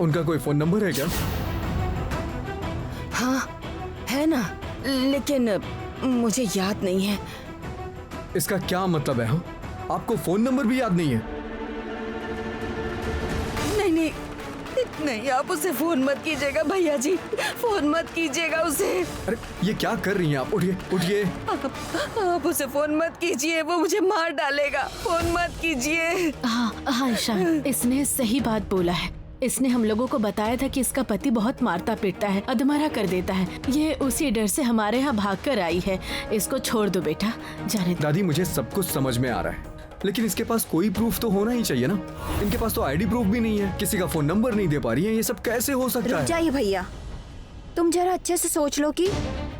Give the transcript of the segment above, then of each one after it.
उनका कोई phone number है क्या? हाँ है ना, लेकिन मुझे याद नहीं है। इसका क्या मतलब है? हाँ? आपको फोन नंबर भी याद नहीं है? नहीं नहीं नहीं, आप उसे फोन मत कीजिएगा भैया जी, फोन मत कीजिएगा उसे। अरे ये क्या कर रही हैं आप? उठिए उठिए। आप उसे फोन मत कीजिए, वो मुझे मार डालेगा, फोन मत कीजिए। हाँ हाँ ईशान, इसने सही बात बोला है। इसने हम लोगों को बताया था कि इसका पति बहुत मारता पीटता है, अधमरा कर देता है। ये उसी डर से हमारे यहाँ भाग कर आई है। इसको छोड़ दो बेटा, जाने दो। दादी मुझे सब कुछ समझ में आ रहा है, लेकिन इसके पास कोई प्रूफ तो होना ही चाहिए ना। इनके पास तो आईडी प्रूफ भी नहीं है, किसी का फोन नंबर नहीं दे पा रही है। ये सब कैसे हो सकता रुक है? जाइए भैया, तुम जरा अच्छे से सोच लो कि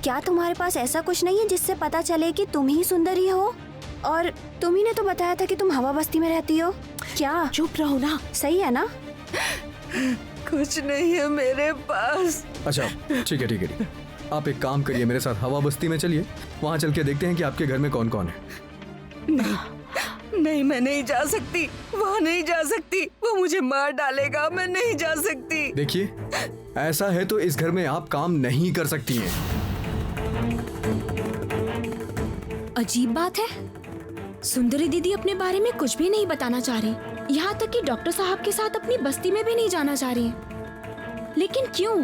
क्या तुम्हारे पास ऐसा कुछ नहीं है जिससे पता चले कि तुम ही सुंदरी हो? और तुम्ही ने तो बताया था कि तुम हवा बस्ती में रहती हो। क्या? चुप रहो ना। सही है ना? कुछ नहीं है मेरे पास। अच्छा ठीक है ठीक है। आप एक काम करिए, मेरे साथ हवा बस्ती में चलिए, वहाँ चल के देखते हैं कि आपके घर में कौन कौन है। नहीं मैं नहीं जा सकती, वहाँ नहीं जा सकती, वो मुझे मार डालेगा, मैं नहीं जा सकती। देखिए ऐसा है तो इस घर में आप काम नहीं कर सकती हैं। अजीब बात है, सुंदरी दीदी अपने बारे में कुछ भी नहीं बताना चाह रही, यहाँ तक कि डॉक्टर साहब के साथ अपनी बस्ती में भी नहीं जाना चाह रही है। लेकिन क्यों?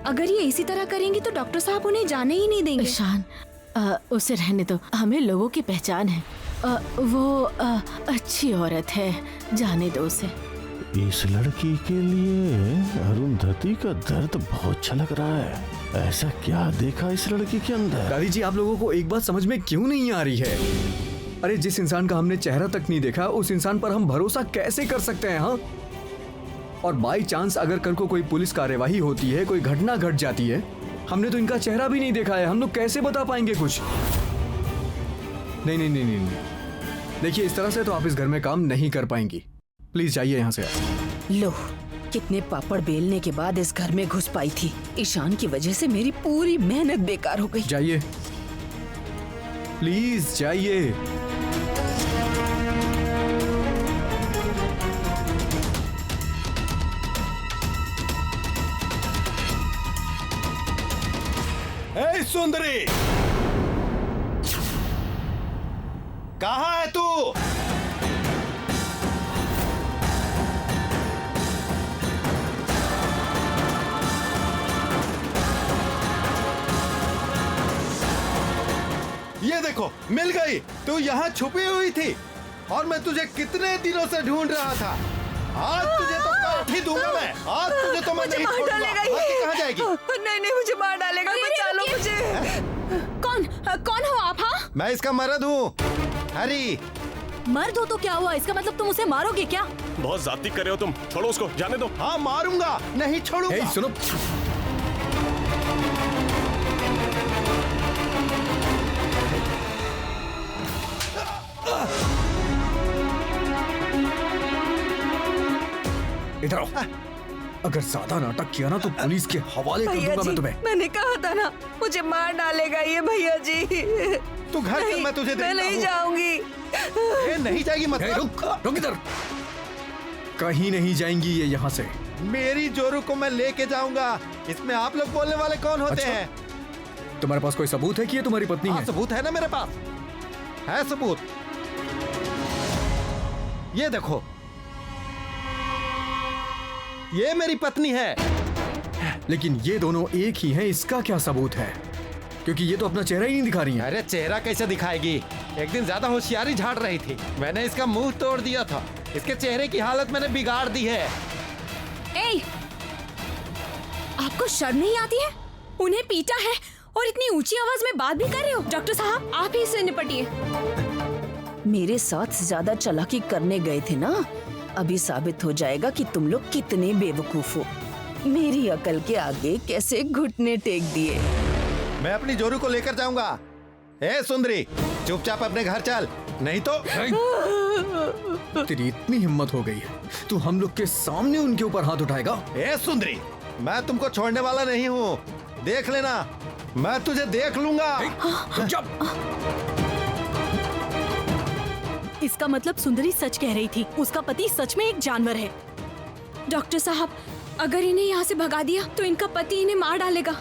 अगर ये इसी तरह करेंगी तो डॉक्टर साहब उन्हें जाने ही नहीं देंगे। ईशान उसे रहने दो, हमें लोगों की पहचान है। वो अच्छी औरत है, जाने दो उसे। इस लड़की के लिए अरुंधति का दर्द बहुत छलक रहा है। ऐसा क्या देखा इस लड़की के अंदर? दादी जी आप लोगों को एक बात समझ में क्यों नहीं आ रही है? अरे जिस इंसान का हमने चेहरा तक नहीं देखा, उस इंसान पर हम भरोसा कैसे कर सकते हैं? हाँ, और बाई चांस अगर कल को कोई पुलिस कार्यवाही होती है, कोई घटना घट जाती है, हमने तो इनका चेहरा भी नहीं देखा है, हम लोग कैसे बता पाएंगे कुछ? नहीं नहीं नहीं नहीं, देखिए इस तरह से तो आप इस घर में काम नहीं कर पाएंगी। प्लीज जाइए यहाँ से आप। लो, कितने पापड़ बेलने के बाद इस घर में घुस पाई थी। ईशान की वजह से मेरी पूरी मेहनत बेकार हो गई। जाइए प्लीज जाइए। ए सुंदरी, कहाँ है तू? ये देखो मिल गई। तू यहाँ छुपी हुई थी और मैं तुझे कितने दिनों से ढूंढ रहा था। आज तुझे तो काट ही दूंगा मैं। आज तुझे तो मैं नहीं छोड़ूंगा। कहाँ जाएगी? नहीं नहीं, मुझे मार डालेगा, बचा लो मुझे। कौन हो आप? हाँ, मैं इसका मर्द हूँ, हरी। मर्द हो तो क्या हुआ? इसका मतलब तुम उसे मारोगे क्या? बहुत ज्यादती कर रहे हो तुम, छोड़ो उसको, जाने दो। हाँ मारूंगा, नहीं छोड़ूंगा। हे सुनो, इधर आओ। अगर ज्यादा नाटक किया ना तो पुलिस के हवाले कर दूंगा मैं तुम्हें। मैंने कहा था ना, मुझे मार डालेगा ये भैया जी। तू घर चल, मैं तुझे मैं नहीं जाऊंगी। ये नहीं जाएगी मत। रुक रुक इधर, कहीं नहीं जाएंगी ये यहाँ से। मेरी जोरू को मैं लेके जाऊंगा। इसमें आप लोग बोलने वाले कौन होते अच्छा? हैं? तुम्हारे पास कोई सबूत है कि ये तुम्हारी पत्नी हाँ, है? सबूत है ना मेरे पास, है सबूत। ये देखो, ये मेरी पत्नी है। लेकिन ये दोनों एक ही हैं, इसका क्या सबूत है? क्योंकि ये तो अपना चेहरा ही नहीं दिखा रही हैं। अरे चेहरा कैसे दिखाएगी? एक दिन ज्यादा होशियारी झाड़ रही थी, मैंने इसका मुंह तोड़ दिया था। इसके चेहरे की हालत मैंने बिगाड़ दी है। ए, आपको शर्म नहीं आती है? उन्हें पीटा है और इतनी ऊंची आवाज में बात भी कर रहे हो। डॉक्टर साहब आप ही इससे निपटिए। मेरे साथ ज्यादा चालाकी करने गए थे ना, अभी साबित हो जाएगा कि तुम लोग कितने बेवकूफ हो। मेरी अकल के आगे कैसे घुटने टेक दिए। मैं अपनी जोरू को लेकर जाऊंगा। ए सुंदरी, चुपचाप अपने घर चल, नहीं तो। तेरी इतनी हिम्मत हो गई है, तू हम लोग के सामने उनके ऊपर हाथ उठाएगा? ए सुंदरी, मैं तुमको छोड़ने वाला नहीं हूँ, देख लेना, मैं तुझे देख लूंगा। इसका मतलब सुंदरी सच कह रही थी, उसका पति सच में एक जानवर है। डॉक्टर साहब, अगर इन्हें यहाँ से भगा दिया तो इनका पति इन्हें मार डालेगा।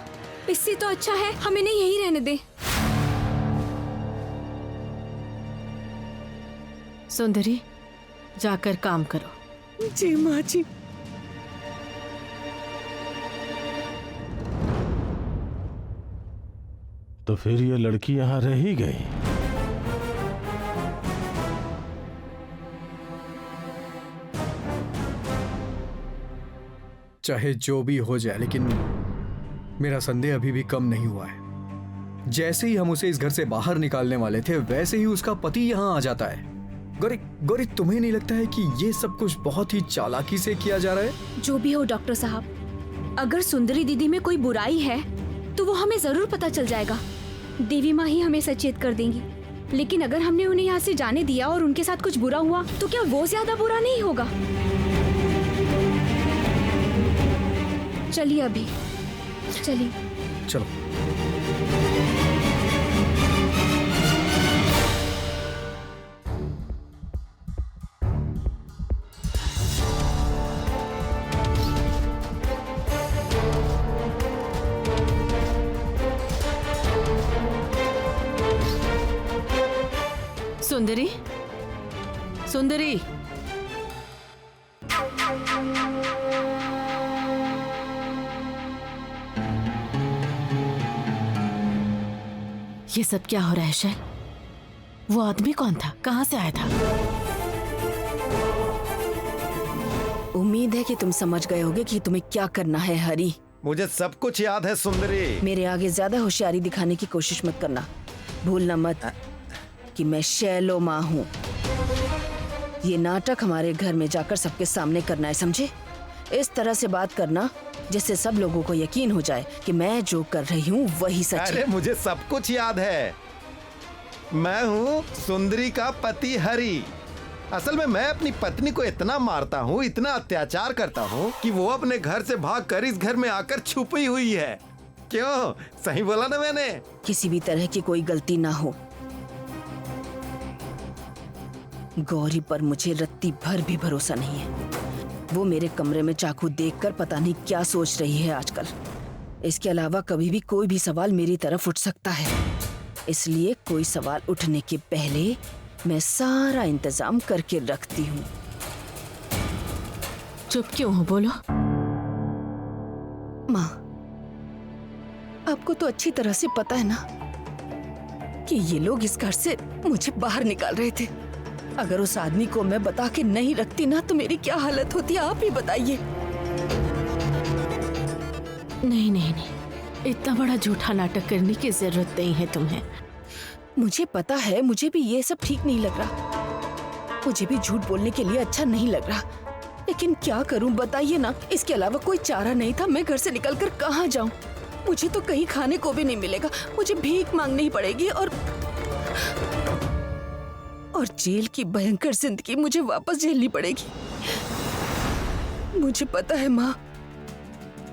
इससे तो अच्छा है हम इन्हें यहीं रहने दें। सुंदरी, जाकर काम करो। जी माँ जी। तो फिर ये लड़की यहाँ रह ही गई। चाहे जो भी हो जाए, लेकिन मेरा संदेह अभी भी कम नहीं हुआ है। जैसे ही हम उसे इस घर से बाहर निकालने वाले थे, वैसे ही उसका पति यहाँ आ जाता है। गौरी, गौरी, तुम्हें नहीं लगता है कि ये सब कुछ बहुत ही चालाकी से किया जा रहा है? जो भी हो डॉक्टर साहब, अगर सुंदरी दीदी में कोई बुराई है तो वो हमें जरूर पता चल जाएगा। देवी माँ ही हमें सचेत कर देंगी। लेकिन अगर हमने उन्हें यहाँ से जाने दिया और उनके साथ कुछ बुरा हुआ तो क्या वो ज्यादा बुरा नहीं होगा? चलिए अभी, चलिए। चलो। सुंदरी, सुंदरी, ये सब क्या हो रहा है शैल? वो आदमी कौन था? कहाँ से आया था? उम्मीद है कि तुम समझ गए होगे कि तुम्हें क्या करना है हरी। मुझे सब कुछ याद है सुंदरी। मेरे आगे ज्यादा होशियारी दिखाने की कोशिश मत करना। भूलना मत कि मैं शैलो माँ हूँ। ये नाटक हमारे घर में जाकर सबके सामने करना है, समझे? इस तरह से बात करना जिससे सब लोगों को यकीन हो जाए कि मैं जो कर रही हूँ वही सच है। अरे मुझे सब कुछ याद है। मैं हूँ सुंदरी का पति हरी। असल में मैं अपनी पत्नी को इतना मारता हूँ, इतना अत्याचार करता हूँ कि वो अपने घर से भागकर इस घर में आकर छुपी हुई है। क्यों, सही बोला ना मैंने? किसी भी तरह की कोई गलती ना हो। गौरी पर मुझे रत्ती भर भी भरोसा नहीं है। वो मेरे कमरे में चाकू देखकर पता नहीं क्या सोच रही है आजकल। इसके अलावा कभी भी कोई भी सवाल मेरी तरफ उठ सकता है, इसलिए कोई सवाल उठने के पहले मैं सारा इंतजाम करके रखती हूँ। चुप क्यों हो? बोलो। माँ, आपको तो अच्छी तरह से पता है ना कि ये लोग इस घर से मुझे बाहर निकाल रहे थे। अगर उस आदमी को मैं बता के नहीं रखती ना तो मेरी क्या हालत होती, आप ही बताइए। नहीं नहीं नहीं, इतना बड़ा झूठा नाटक करने की जरूरत नहीं है तुम्हें। मुझे पता है, मुझे भी ये सब ठीक नहीं लग रहा। मुझे भी झूठ बोलने के लिए अच्छा नहीं लग रहा, लेकिन क्या करूं बताइए ना। इसके अलावा कोई चारा नहीं था। मैं घर से निकलकर कहाँ जाऊं? मुझे तो कहीं खाने को भी नहीं मिलेगा। मुझे भीख मांगनी ही पड़ेगी और जेल की भयंकर जिंदगी मुझे वापस झेलनी पड़ेगी। मुझे पता है माँ,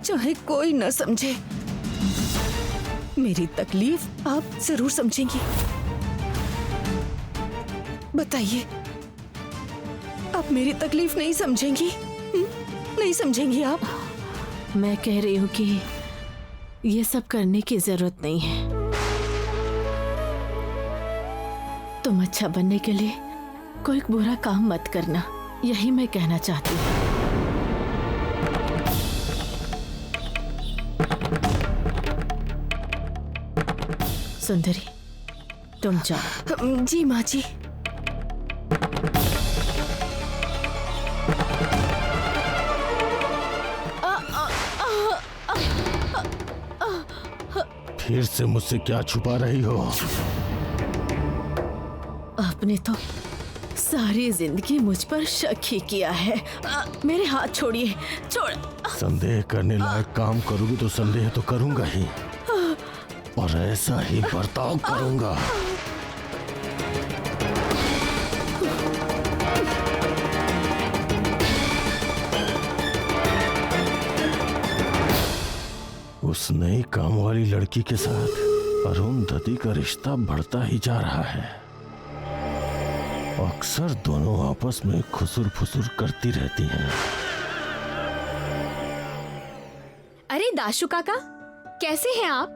चाहे कोई न समझे, मेरी तकलीफ आप जरूर समझेंगी। बताइए, आप मेरी तकलीफ नहीं समझेंगी? नहीं समझेंगी आप? मैं कह रही हूँ कि ये सब करने की जरूरत नहीं है। तुम अच्छा बनने के लिए कोई बुरा काम मत करना, यही मैं कहना चाहती हूँ। सुंदरी, तुम जाओ। जी माँ जी। फिर से मुझसे क्या छुपा रही हो? आपने तो सारी जिंदगी मुझ पर शक ही किया है। मेरे हाथ छोड़िए, छोड़। संदेह करने लायक काम करूंगी तो संदेह तो करूंगा ही, और ऐसा ही बर्ताव करूंगा। उस नई काम वाली लड़की के साथ अरुंधति का रिश्ता बढ़ता ही जा रहा है। अक्सर दोनों आपस में खुसुर फुसुर करती रहती हैं। अरे दाशु काका, कैसे हैं आप?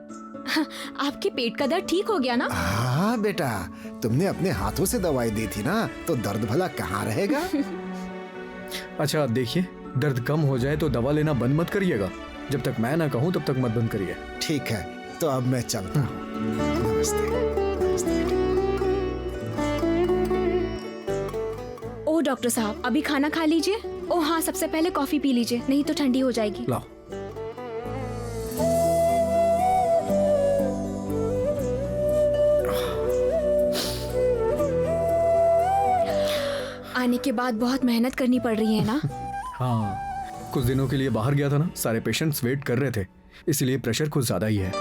आपके पेट का दर्द ठीक हो गया ना? हाँ बेटा, तुमने अपने हाथों से दवाई दी थी ना, तो दर्द भला कहाँ रहेगा? अच्छा आप देखिए, दर्द कम हो जाए तो दवा लेना बंद मत करिएगा। जब तक मैं ना कहूँ तब तक मत बंद करिए। ठीक है, तो अब मैं चलता हूँ। नमस्ते। नमस्ते। ओ डॉक्टर साहब, अभी खाना खा लीजिए। ओ हाँ, सबसे पहले कॉफी पी लीजिए, नहीं तो ठंडी हो जाएगी। लाओ। आने के बाद बहुत मेहनत करनी पड़ रही है ना? हाँ, कुछ दिनों के लिए बाहर गया था ना, सारे पेशेंट्स वेट कर रहे थे, इसलिए प्रेशर कुछ ज्यादा ही है।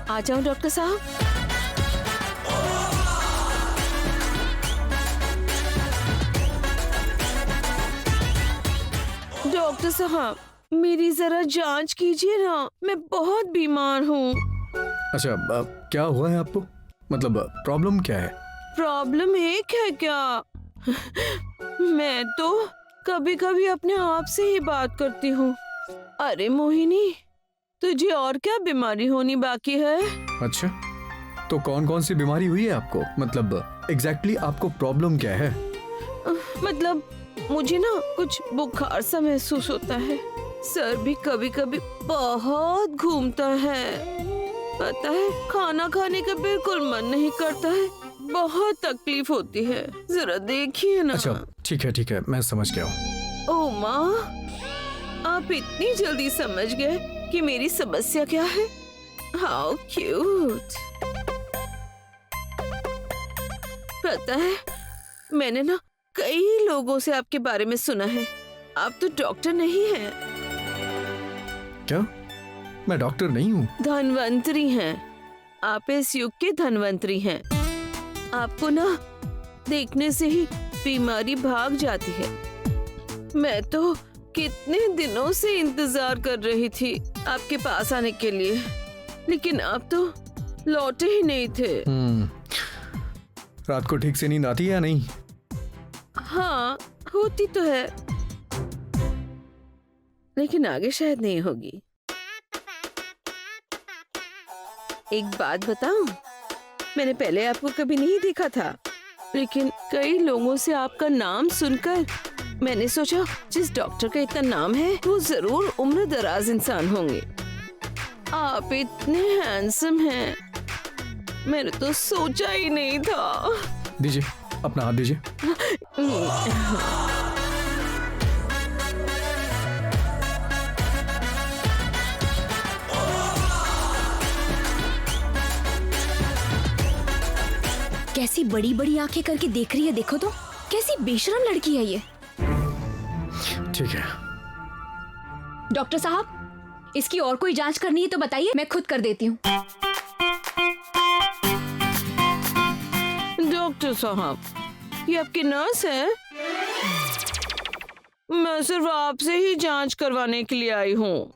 आ जाऊं डॉक्टर साहब? डॉक्टर साहब, मेरी जरा जांच कीजिए ना, मैं बहुत बीमार हूँ। अच्छा क्या हुआ है आपको? मतलब प्रॉब्लम क्या है? प्रॉब्लम एक है क्या? मैं तो कभी कभी अपने आप से ही बात करती हूँ। अरे मोहिनी, तुझे और क्या बीमारी होनी बाकी है? अच्छा, तो कौन कौन सी बीमारी हुई है आपको? मतलब एग्जैक्टली आपको प्रॉब्लम क्या है? मतलब मुझे ना कुछ बुखार सा महसूस होता है, सर भी कभी कभी बहुत घूमता है, पता है खाना खाने का बिल्कुल मन नहीं करता है, बहुत तकलीफ होती है, जरा देखिए ना। अच्छा ठीक है, मैं समझ गया हूँ। ओ माँ, आप इतनी जल्दी समझ गए कि मेरी समस्या क्या है? How cute. पता है, मैंने ना कई लोगों से आपके बारे में सुना है। आप तो डॉक्टर नहीं हैं। क्या? मैं डॉक्टर नहीं हूँ। धनवंतरी हैं। आप इस युग के धनवंतरी हैं। आपको ना देखने से ही बीमारी भाग जाती है। मैं तो कितने दिनों से इंतजार कर रही थी आपके पास आने के लिए, लेकिन आप तो लौटे ही नहीं थे। रात को ठीक से नींद आती है या नहीं? हाँ, होती तो है, लेकिन आगे शायद नहीं होगी। एक बात बताऊं, मैंने पहले आपको कभी नहीं देखा था, लेकिन कई लोगों से आपका नाम सुनकर मैंने सोचा जिस डॉक्टर का इतना नाम है वो जरूर उम्र दराज इंसान होंगे। आप इतने हैंडसम हैं, मैंने तो सोचा ही नहीं था। दीजिए अपना हाथ दीजिए। कैसी बड़ी बड़ी आंखें करके देख रही है, देखो तो कैसी बेशरम लड़की है ये। ठीक है डॉक्टर साहब, इसकी और कोई जांच करनी है तो बताइए, मैं खुद कर देती हूँ। डॉक्टर साहब, ये आपकी नर्स है? मैं सिर्फ आपसे ही जांच करवाने के लिए आई हूँ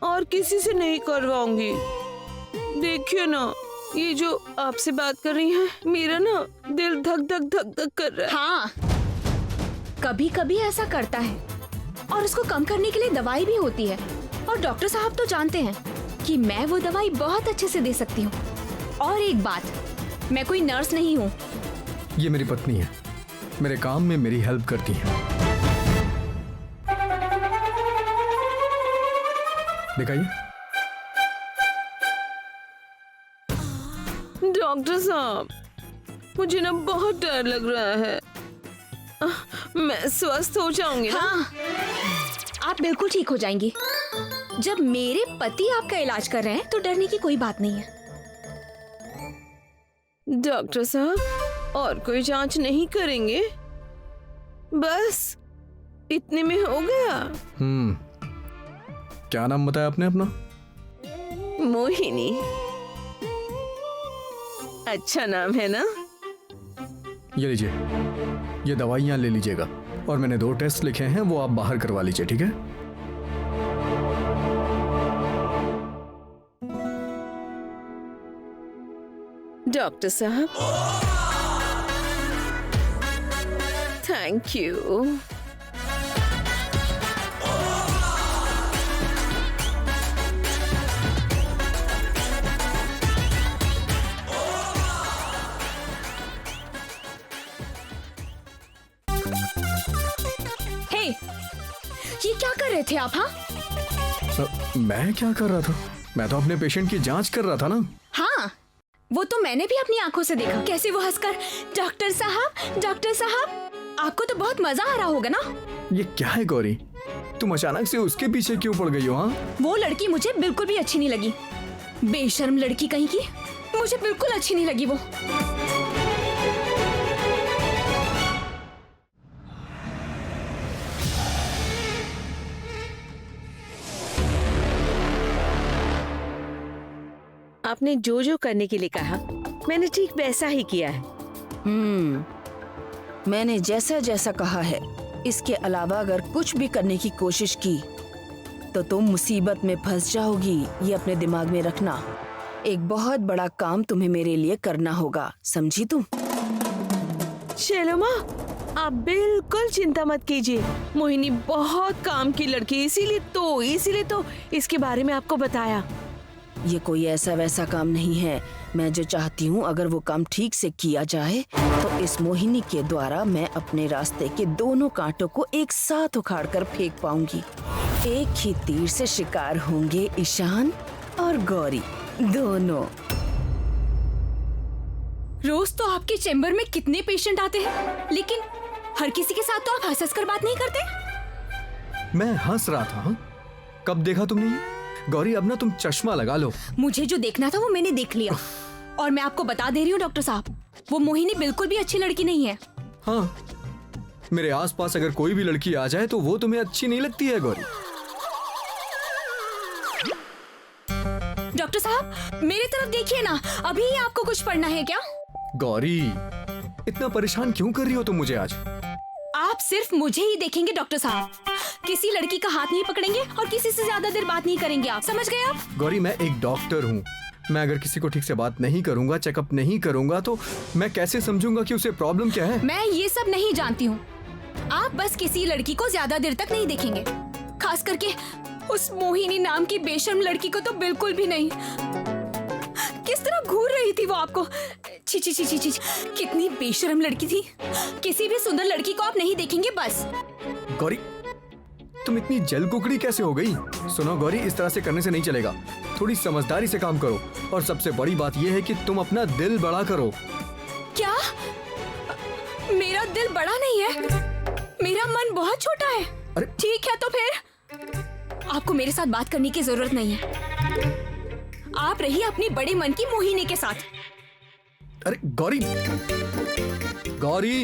और किसी से नहीं करवाऊंगी। देखिए ना, ये जो आपसे बात कर रही है, मेरा ना दिल धक धक धक धक कर रहा है। हाँ, कभी कभी ऐसा करता है और उसको कम करने के लिए दवाई भी होती है, और डॉक्टर साहब तो जानते हैं कि मैं वो दवाई बहुत अच्छे से दे सकती हूँ। और एक बात, मैं कोई नर्स नहीं हूँ। ये मेरी पत्नी है, मेरे काम में मेरी हेल्प करती है। दिखाइए। डॉक्टर साहब, मुझे ना बहुत डर लग रहा है। मैं स्वस्थ हो जाऊंगी ना? हाँ, आप बिल्कुल ठीक हो जाएंगी। जब मेरे पति आपका इलाज कर रहे हैं तो डरने की कोई बात नहीं है। डॉक्टर साहब, और कोई जांच नहीं करेंगे? बस इतने में हो गया? क्या नाम बताया आपने अपना? मोहिनी। अच्छा नाम है ना? ये लीजिए, ये दवाइयाँ ले लीजिएगा, और मैंने 2 टेस्ट लिखे हैं, वो आप बाहर करवा लीजिए, ठीक है? डॉक्टर साहब, थैंक यू। हे, ये क्या कर रहे थे आप? हाँ मैं क्या कर रहा था? मैं तो अपने पेशेंट की जांच कर रहा था ना। हाँ, वो तो मैंने भी अपनी आंखों से देखा। कैसे वो हंसकर डॉक्टर साहब, आपको तो बहुत मजा आ रहा होगा ना। ये क्या है गौरी, तुम अचानक से उसके पीछे क्यों पड़ गई हो? हाँ, वो लड़की मुझे बिल्कुल भी अच्छी नहीं लगी। बेशर्म लड़की कहीं की, मुझे बिल्कुल अच्छी नहीं लगी वो। आपने जो जो करने के लिए कहा, मैंने ठीक वैसा ही किया है। मैंने जैसा जैसा कहा है, इसके अलावा अगर कुछ भी करने की कोशिश की तो तुम मुसीबत में फंस जाओगी। ये अपने दिमाग में रखना। एक बहुत बड़ा काम तुम्हें मेरे लिए करना होगा, समझी तुम? चलो माँ, आप बिल्कुल चिंता मत कीजिए। मोहिनी बहुत काम की लड़की, इसीलिए तो इसके बारे में आपको बताया। ये कोई ऐसा वैसा काम नहीं है। मैं जो चाहती हूँ, अगर वो काम ठीक से किया जाए तो इस मोहिनी के द्वारा मैं अपने रास्ते के दोनों कांटों को एक साथ उखाड़ कर फेंक पाऊंगी। एक ही तीर से शिकार होंगे ईशान और गौरी दोनों। रोज तो आपके चेम्बर में कितने पेशेंट आते हैं, लेकिन हर किसी के साथ तो आप हंस कर बात नहीं करते। मैं हंस रहा था। हाँ? कब देखा तुमने ये? गौरी, अब ना तुम चश्मा लगा लो। मुझे जो देखना था वो मैंने देख लिया, और मैं आपको बता दे रही हूँ डॉक्टर साहब, वो मोहिनी बिल्कुल भी अच्छी लड़की नहीं है। हाँ, मेरे आसपास अगर कोई भी लड़की आ जाए तो वो तुम्हें अच्छी नहीं लगती है गौरी। डॉक्टर साहब, मेरी तरफ देखिए ना, अभी आपको कुछ पढ़ना है क्या? गौरी, इतना परेशान क्यों कर रही हो तुम मुझे आज? आप सिर्फ मुझे ही देखेंगे डॉक्टर साहब, किसी लड़की का हाथ नहीं पकड़ेंगे और किसी से ज्यादा देर बात नहीं करेंगे। आप समझ गए? आप गौरी, मैं एक डॉक्टर हूँ। मैं अगर किसी को ठीक से बात नहीं करूंगा, चेकअप नहीं करूंगा, तो मैं कैसे समझूंगा कि उसे प्रॉब्लम क्या है? मैं ये सब नहीं जानती हूँ। आप बस किसी लड़की को ज्यादा देर तक नहीं देखेंगे, खास करके उस मोहिनी नाम की बेशर्म लड़की को तो बिल्कुल भी नहीं। किस तरह घूर रही थी वो आपको। छी छी छी छी छी, कितनी बेशर्म लड़की थी। किसी भी सुंदर लड़की को आप नहीं देखेंगे बस। गौरी, तुम इतनी जल कुकड़ी कैसे हो गई? सुनो गौरी, इस तरह से करने से नहीं चलेगा। थोड़ी समझदारी से काम करो, और सबसे बड़ी बात यह है कि तुम अपना दिल बड़ा करो। क्या? मेरा दिल बड़ा नहीं है, मेरा मन बहुत छोटा है। अरे ठीक है, तो फिर आपको मेरे साथ बात करने की जरूरत नहीं है। आप रहिए अपनी बड़े मन की मोहिनी के साथ। अरे गौरी, गौरी,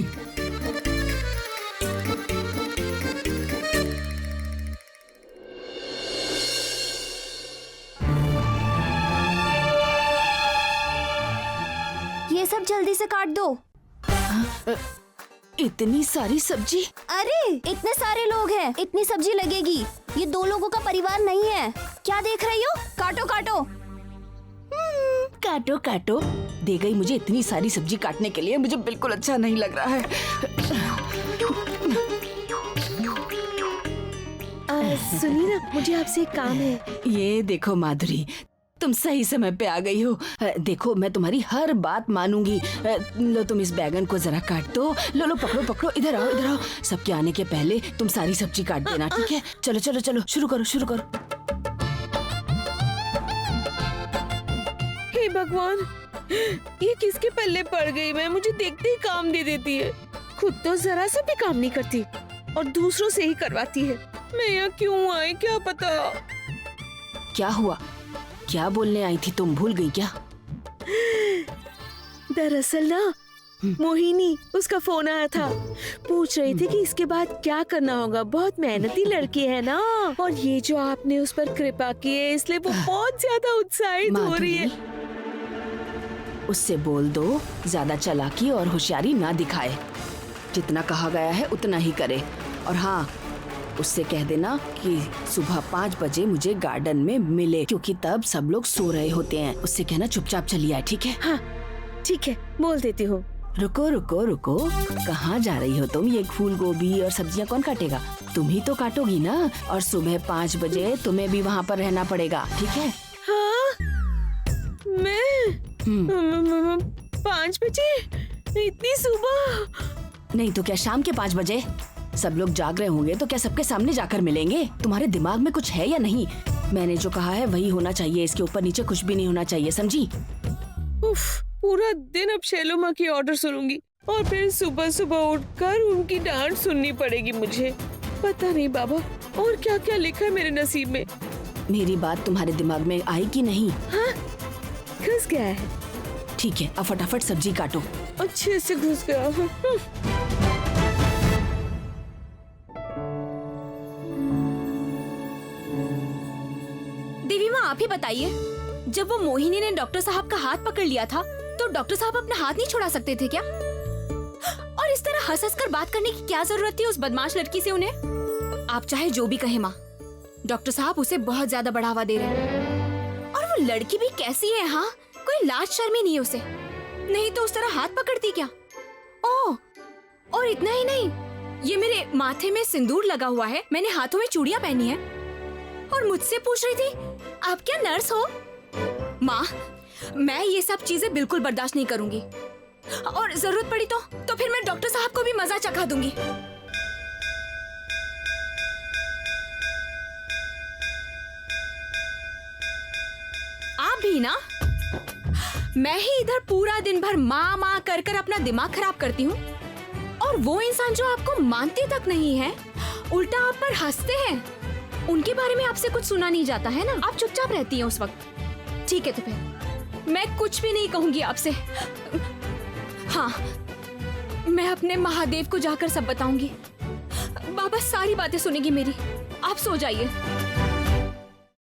ये सब जल्दी से काट दो। इतनी सारी सब्जी? अरे इतने सारे लोग हैं, इतनी सब्जी लगेगी। ये 2 लोगों का परिवार नहीं है। क्या देख रही हो? काटो काटो। काटो काटो। दे गई मुझे इतनी सारी सब्जी काटने के लिए, मुझे बिल्कुल अच्छा नहीं लग रहा है। सुनिए ना, मुझे आपसे एक काम है। ये देखो माधुरी, तुम सही समय पे आ गई हो। देखो, मैं तुम्हारी हर बात मानूंगी। लो, तुम इस बैगन को जरा काट दो। लो, पकड़ो पकड़ो, इधर आओ इधर आओ। सबके आने के पहले तुम सारी सब्जी काट देना, ठीक है? चलो चलो चलो, शुरू करो शुरू करो। हे भगवान, ये किसके पल्ले पड़ गई? मैं मुझे देखते ही काम दे देती है। खुद तो जरा सा भी काम नहीं करती और दूसरों से ही करवाती है। मैं यहाँ क्यों आई, क्या पता। क्या हुआ? क्या बोलने आई थी तुम? भूल गई क्या? दरअसल ना, मोहिनी, उसका फोन आया था। पूछ रही थी कि इसके बाद क्या करना होगा। बहुत मेहनती लड़की है ना, और ये जो आपने उस पर कृपा की है, इसलिए वो बहुत ज्यादा उत्साहित हो रही है। उससे बोल दो ज्यादा चालाकी और होशियारी ना दिखाए। जितना कहा गया है उतना ही करे। और हाँ, उससे कह देना कि सुबह 5 बजे मुझे गार्डन में मिले, क्योंकि तब सब लोग सो रहे होते हैं। उससे कहना चुपचाप चली आए, ठीक है? हाँ, ठीक है, बोल देती हूँ। रुको रुको रुको, कहाँ जा रही हो तुम? ये फूल गोभी और सब्जियाँ कौन काटेगा? तुम ही तो काटोगी ना। और सुबह 5 बजे तुम्हें भी वहाँ पर रहना पड़ेगा, ठीक है? हाँ, मैं 5 बजे? इतनी सुबह? नहीं तो क्या शाम के 5 बजे? सब लोग जाग रहे होंगे तो क्या सबके सामने जाकर मिलेंगे? तुम्हारे दिमाग में कुछ है या नहीं? मैंने जो कहा है वही होना चाहिए, इसके ऊपर नीचे कुछ भी नहीं होना चाहिए, समझी? उफ, पूरा दिन अब शैलो माँ की ऑर्डर सुनूंगी और फिर सुबह सुबह उठकर उनकी डांट सुननी पड़ेगी मुझे। पता नहीं बाबा और क्या क्या लिखा है मेरे नसीब में। मेरी बात तुम्हारे दिमाग में आई कि नहीं? हाँ, घुस गया है। ठीक है, अब फटाफट सब्जी काटो। अच्छे से घुस गया। देवी माँ आप ही बताइए, जब वो मोहिनी ने डॉक्टर साहब का हाथ पकड़ लिया था तो डॉक्टर साहब अपना हाथ नहीं छुड़ा सकते थे क्या? और इस तरह हंस हंस कर बात करने की क्या जरूरत थी उस बदमाश लड़की से उन्हें? आप चाहे जो भी कहे माँ, डॉक्टर साहब उसे बहुत ज्यादा बढ़ावा दे रहे हैं। और वो लड़की भी कैसी है, हाँ, कोई लाज शर्म ही नहीं है उसे, नहीं तो उस तरह हाथ पकड़ती क्या? ओह, और इतना ही नहीं, ये मेरे माथे में सिंदूर लगा हुआ है, मैंने हाथों में चूड़ियां पहनी है और मुझसे पूछ रही थी आप क्या नर्स हो? माँ, मैं ये सब चीजें बिल्कुल बर्दाश्त नहीं करूंगी और जरूरत पड़ी तो फिर मैं डॉक्टर साहब को भी मजा चखा दूंगी। आप भी ना? मैं ही इधर पूरा दिन भर माँ माँ कर कर अपना दिमाग खराब करती हूँ और वो इंसान जो आपको मानते तक नहीं है उल्टा आप पर हंसते हैं। उनके बारे में आपसे कुछ सुना नहीं जाता है ना, आप चुपचाप रहती हैं उस वक्त। ठीक है तो फिर मैं कुछ भी नहीं कहूंगी आपसे। हाँ, मैं अपने महादेव को जाकर सब बताऊंगी। बाबा सारी बातें सुनेगी मेरी। आप सो जाइए।